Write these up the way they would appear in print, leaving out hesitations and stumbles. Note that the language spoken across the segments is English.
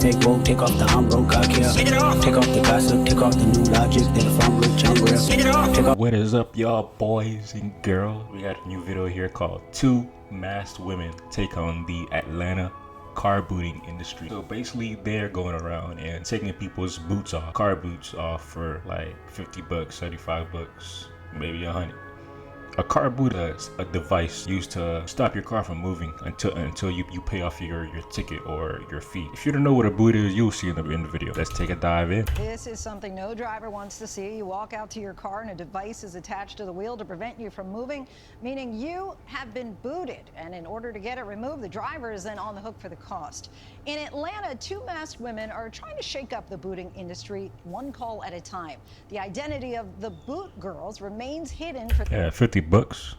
Take woke, take off the I'm broke, I care. Take off the gossip, take off the new logic. Then if I'm rich, I'm real. Take off. What is up, y'all boys and girls? We got a new video here called Two Masked Women Take on the Atlanta Car Booting Industry. So basically they're going around and taking people's boots off, car boots off for like 50 bucks, 75 bucks, maybe 100. A car boot is a device used to stop your car from moving until you pay off your ticket or your fee. If you don't know what a boot is, you'll see in the video. Let's take a dive in. This is something no driver wants to see. You walk out to your car and a device is attached to the wheel to prevent you from moving, meaning you have been booted. And in order to get it removed, the driver is then on the hook for the cost. In Atlanta, two masked women are trying to shake up the booting industry one call at a time. The identity of the boot girls remains hidden for 50 bucks.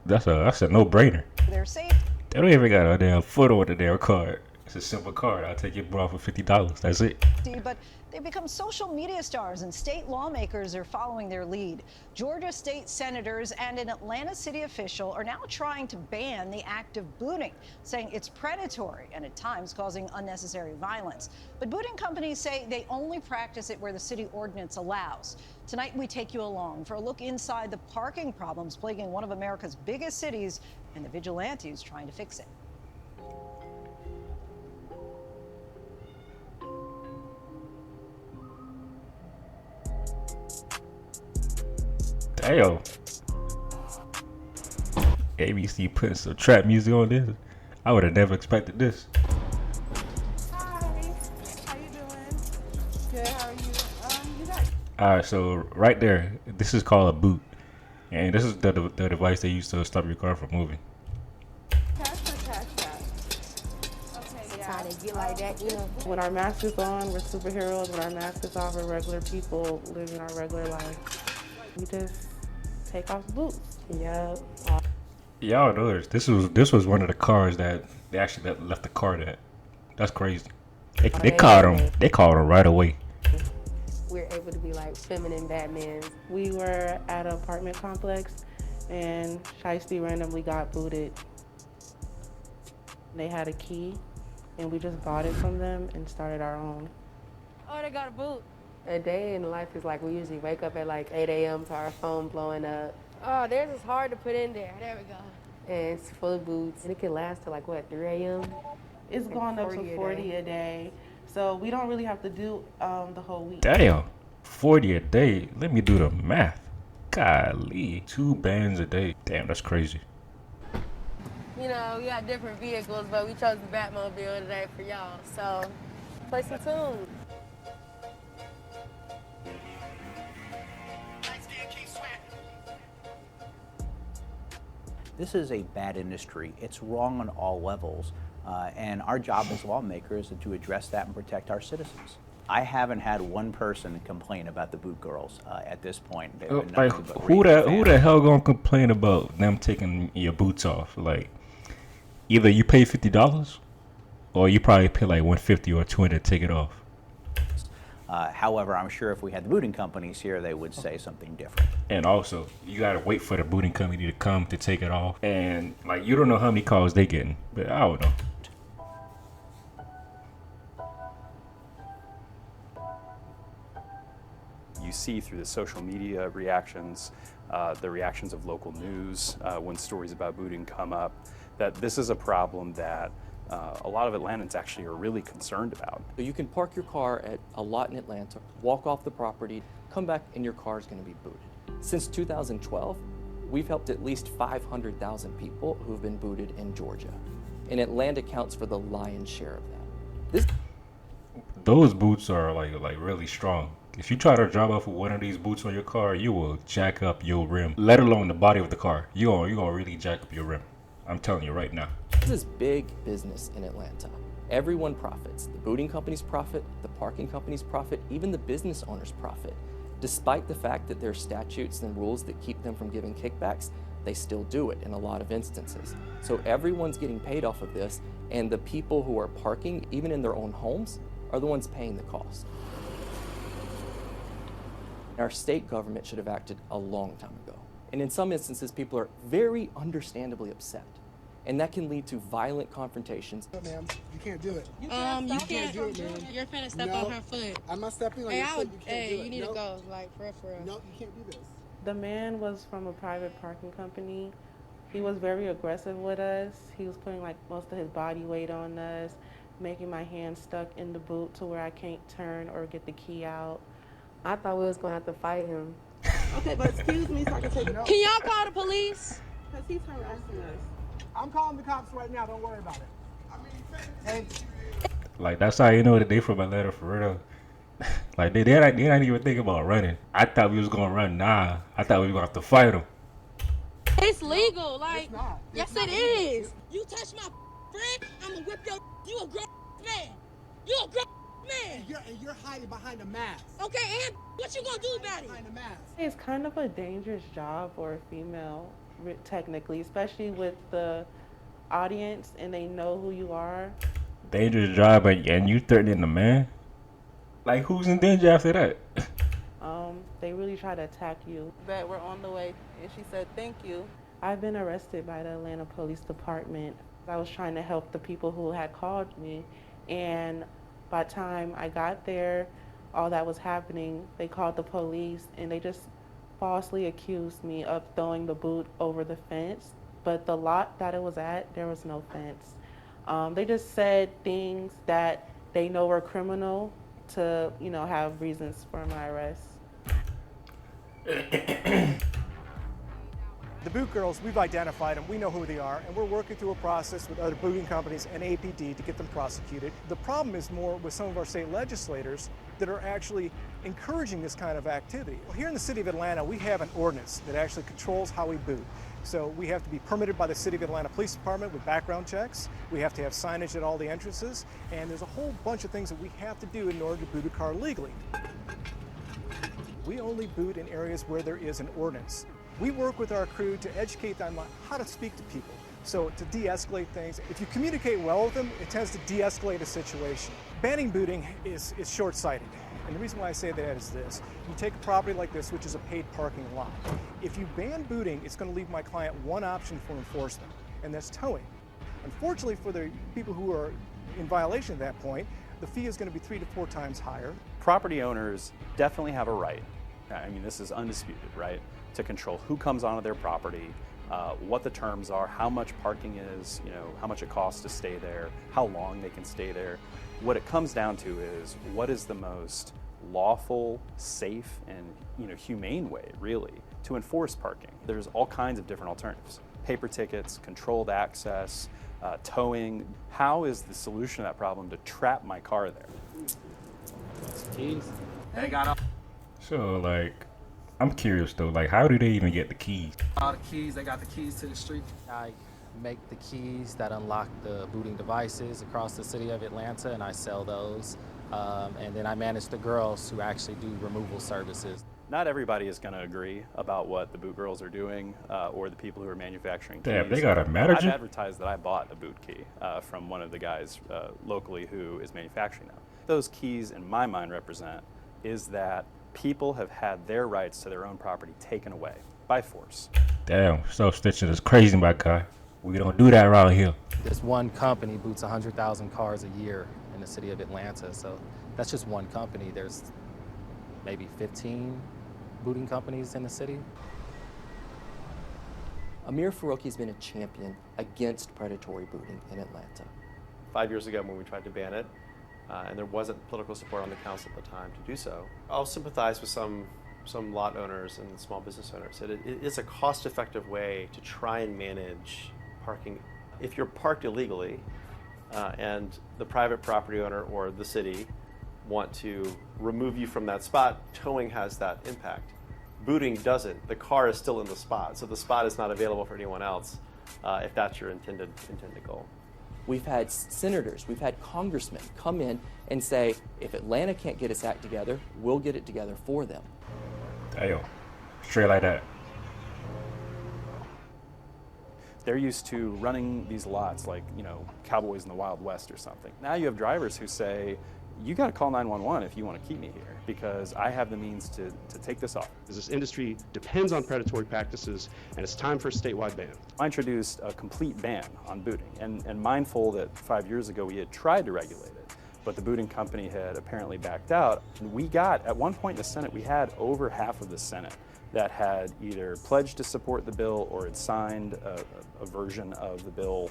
That's a no-brainer. their safety. They don't even got a damn photo on the damn card. It's a simple card. I'll take your bra for $50. That's it. But they've become social media stars, and state lawmakers are following their lead. Georgia state senators and an Atlanta city official are now trying to ban the act of booting, saying it's predatory and at times causing unnecessary violence. But booting companies say they only practice it where the city ordinance allows. Tonight, we take you along for a look inside the parking problems plaguing one of America's biggest cities and the vigilantes trying to fix it. Damn. ABC putting some trap music on this. I would have never expected this. Hi, how you doing? Good, how are you? You got... Alright, so right there, this is called a boot. And this is the device they use to stop your car from moving. Cash for cash back. Okay, yeah. How they get like that, you know. When our mask is on, we're superheroes. When our mask is off, we're regular people living our regular life. We just take off the boots. Yep. Y'all know this was one of the cars that they actually left the car at. That's crazy. They caught him. They caught him right away. We're able to be like feminine Batman. We were at an apartment complex, and Shiesty randomly got booted. They had a key, and we just bought it from them and started our own. Oh, they got a boot. A day in life is like we usually wake up at like 8 a.m. to our phone blowing up. Oh, theirs is hard to put in there. There we go. And it's full of boots. And it can last till like, what, 3 a.m.? It's Like going up 40 to a 40 a day. So we don't really have to do the whole week. Damn. 40 a day. Let me do the math. Golly. 2 bands a day. Damn, that's crazy. You know, we got different vehicles, but we chose the Batmobile today for y'all. So, play some tunes. This is a bad industry. It's wrong on all levels. And our job as lawmakers is to address that and protect our citizens. I haven't had one person complain about the boot girls at this point. They've been Like, nothing but who raving the fans. hell gonna complain about them taking your boots off? Like, either you pay $50 or you probably pay like $150 or $200 to take it off. However, I'm sure if we had the booting companies here, they would say something different. And also, you gotta wait for the booting company to come to take it off. And like, you don't know how many calls they getting, but I don't know. You see through the social media reactions, the reactions of local news when stories about booting come up, that this is a problem that a lot of Atlantans actually are really concerned about. So you can park your car at a lot in Atlanta, walk off the property, come back, and your car is going to be booted. Since 2012, we've helped at least 500,000 people who've been booted in Georgia. And Atlanta counts for the lion's share of that. Those boots are like really strong. If you try to drive off with one of these boots on your car, you will jack up your rim, let alone the body of the car. You gonna really jack up your rim. I'm telling you right now. This is big business in Atlanta. Everyone profits. The booting companies profit, the parking companies profit, even the business owners profit. Despite the fact that there are statutes and rules that keep them from giving kickbacks, they still do it in a lot of instances. So everyone's getting paid off of this, and the people who are parking, even in their own homes, are the ones paying the cost. Our state government should have acted a long time ago. And in some instances, people are very understandably upset. and that can lead to violent confrontations. Ma'am, you can't do it. You can't do it, ma'am. You're finna step No, on her foot. I'm not stepping on Hey, your foot. You can't do it. you need Nope. to go, like, for real. No, you can't do this. The man was from a private parking company. He was very aggressive with us. He was putting like most of his body weight on us, making my hand stuck in the boot to where I can't turn or get the key out. I thought we was gonna have to fight him. Okay, but excuse me so I can take notes. Can y'all call the police? Because he's harassing us. I'm calling the cops right now. Don't worry about it. Hey. Like, that's how you know that they from Atlanta for real. Like, they not even thinking about running. I thought we was gonna run. Nah, I thought we were gonna have to fight them. It's legal, like, It's not. yes it is. You touch my friend, I'ma whip your, you a grown man. You a grown man. And you're hiding behind a mask. Okay, and what you gonna do about it? Behind a mask. It's kind of a dangerous job for a female, technically, especially with the audience and they know who you are. Dangerous job, and you threatening the man? Like, who's in danger after that? They really try to attack you. That we're on the way, and she said thank you. I've been arrested by the Atlanta Police Department. I was trying to help the people who had called me, and by the time I got there, all that was happening, they called the police and they just falsely accused me of throwing the boot over the fence. But the lot that it was at, there was no fence. They just said things that they know were criminal to, have reasons for my arrest. The Boot Girls, we've identified them, we know who they are, and we're working through a process with other booting companies and APD to get them prosecuted. The problem is more with some of our state legislators that are actually encouraging this kind of activity. Well, here in the city of Atlanta, we have an ordinance that actually controls how we boot. So we have to be permitted by the City of Atlanta Police Department with background checks. We have to have signage at all the entrances, and there's a whole bunch of things that we have to do in order to boot a car legally. We only boot in areas where there is an ordinance. We work with our crew to educate them on how to speak to people. So to de-escalate things, if you communicate well with them, it tends to de-escalate a situation. Banning booting is short-sighted. And the reason why I say that is this. You take a property like this, which is a paid parking lot. If you ban booting, it's going to leave my client one option for enforcement, and that's towing. Unfortunately, for the people who are in violation at that point, the fee is going to be 3 to 4 times higher. Property owners definitely have a right, I mean, this is undisputed, right, to control who comes onto their property, what the terms are, how much parking is, how much it costs to stay there, how long they can stay there. What it comes down to is what is the most lawful, safe, and humane way, really, to enforce parking. There's all kinds of different alternatives. Paper tickets, controlled access, towing. How is the solution to that problem to trap my car there? Keys. They got So, like, I'm curious though, like, how do they even get the keys? all the keys. They got the keys to the street. I make the keys that unlock the booting devices across the city of Atlanta, and I sell those. And then I manage the girls who actually do removal services. Not everybody is going to agree about what the Boot Girls are doing or the people who are manufacturing keys. Damn, they got a manager? I've advertised that I bought a boot key from one of the guys locally who is manufacturing them. Those keys, in my mind, represent is that people have had their rights to their own property taken away by force. Damn, self-stitching is crazy, my guy. We don't do that around here. This one company boots 100,000 cars a year in the city of Atlanta, so that's just one company. There's maybe 15 booting companies in the city. Amir Faroqi has been a champion against predatory booting in Atlanta. 5 years ago when we tried to ban it, and there wasn't political support on the council at the time to do so, I'll sympathize with some lot owners and small business owners. It is a cost-effective way to try and manage parking. If you're parked illegally and the private property owner or the city want to remove you from that spot, towing has that impact. Booting doesn't. The car is still in the spot, so the spot is not available for anyone else if that's your intended goal. We've had senators, we've had congressmen come in and say, if Atlanta can't get its act together, we'll get it together for them. Damn, straight like that. They're used to running these lots like, Cowboys in the Wild West or something. Now you have drivers who say, you got to call 911 if you want to keep me here, because I have the means to take this off. This industry depends on predatory practices, and it's time for a statewide ban. I introduced a complete ban on booting, and mindful that 5 years ago we had tried to regulate it, but the booting company had apparently backed out. And we got, at one point in the Senate, we had over half of the Senate that had either pledged to support the bill or had signed a version of the bill,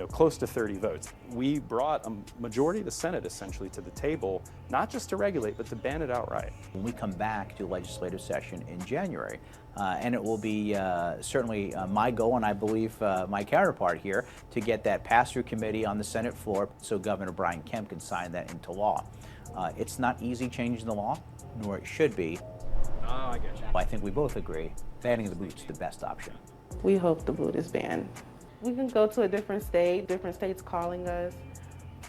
close to 30 votes. We brought a majority of the Senate essentially to the table, not just to regulate, but to ban it outright. When we come back to legislative session in January, and it will be certainly my goal, and I believe my counterpart here, to get that passed through committee on the Senate floor so Governor Brian Kemp can sign that into law. It's not easy changing the law, nor it should be. Oh, I get you. I think we both agree banning the boot is the best option. We hope the boot is banned. We can go to a different state, different states calling us.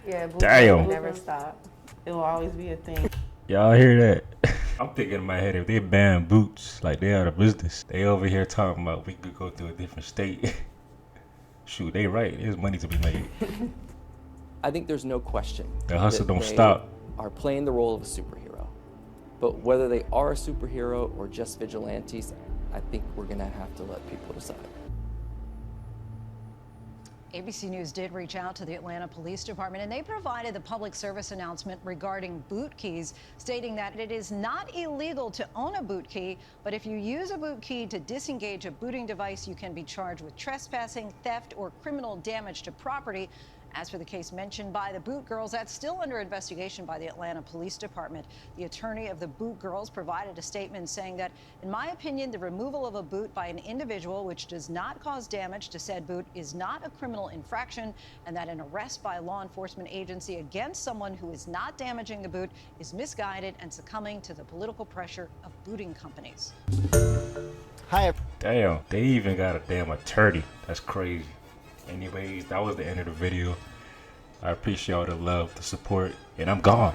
Yeah, boot Damn. will never stop. It will always be a thing. Y'all hear that? I'm thinking in my head, if they ban boots, like they out of business. They over here talking about we could go to a different state. Shoot, they right. There's money to be made. I think there's no question. The hustle that don't they stop. Are playing the role of a superhero. But whether they are a superhero or just vigilantes, I think we're gonna have to let people decide. ABC News did reach out to the Atlanta Police Department, and they provided the public service announcement regarding boot keys, stating that it is not illegal to own a boot key, but if you use a boot key to disengage a booting device, you can be charged with trespassing, theft, or criminal damage to property. As for the case mentioned by the Boot Girls, that's still under investigation by the Atlanta Police Department. The attorney of the Boot Girls provided a statement saying that, in my opinion, the removal of a boot by an individual which does not cause damage to said boot is not a criminal infraction, and that an arrest by a law enforcement agency against someone who is not damaging the boot is misguided and succumbing to the political pressure of booting companies. Hi. Damn, they even got a damn attorney. That's crazy. Anyways, that was the end of the video. I appreciate all the love, the support, and I'm gone.